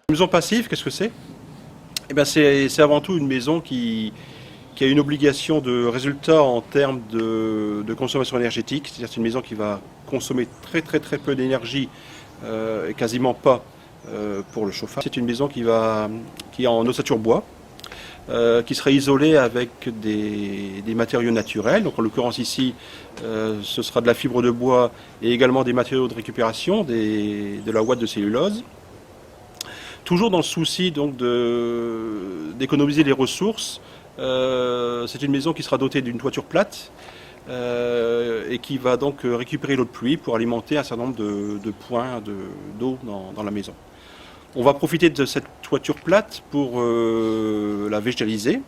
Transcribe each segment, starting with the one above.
Une maison passive, qu'est-ce que c'est? Eh bien, c'est avant tout une maison qui a une obligation de résultat en termes de consommation énergétique. C'est-à-dire c'est une maison qui va consommer très peu d'énergie, et quasiment pas pour le chauffage. C'est une maison qui est en ossature bois, qui serait isolée avec des matériaux naturels. Donc en l'occurrence ici, ce sera de la fibre de bois et également des matériaux de récupération, de la ouate de cellulose. Toujours dans le souci donc d'économiser les ressources. C'est une maison qui sera dotée d'une toiture plate et qui va donc récupérer l'eau de pluie pour alimenter un certain nombre de points d'eau dans la maison. On va profiter de cette toiture plate pour la végétaliser.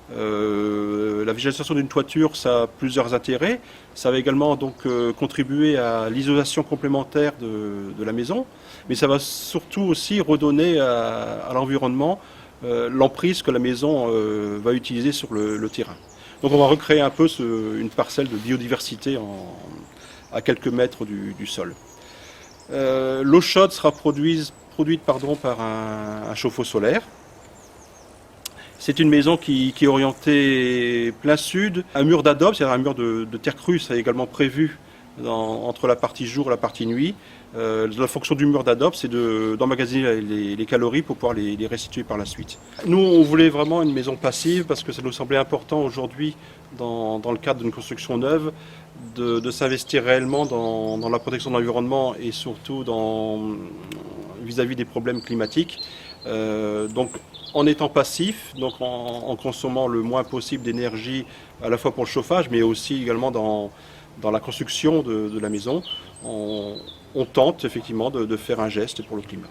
La végétalisation d'une toiture, ça a plusieurs intérêts. Ça va également donc contribuer à l'isolation complémentaire de la maison, mais ça va surtout aussi redonner à l'environnement l'emprise que la maison va utiliser sur le terrain. Donc on va recréer un peu une parcelle de biodiversité à quelques mètres du sol. L'eau chaude sera produite par un chauffe-eau solaire. C'est une maison qui est orientée plein sud. Un mur d'adobe, c'est-à-dire un mur de terre crue, ça est également prévu entre la partie jour et la partie nuit. La fonction du mur d'adobe, c'est d'emmagasiner les calories pour pouvoir les restituer par la suite. Nous, on voulait vraiment une maison passive parce que ça nous semblait important aujourd'hui, dans le cadre d'une construction neuve, de s'investir réellement dans la protection de l'environnement et surtout vis-à-vis des problèmes climatiques. Donc, en étant passif, donc en consommant le moins possible d'énergie à la fois pour le chauffage, mais aussi également dans la construction de la maison, on tente effectivement de faire un geste pour le climat.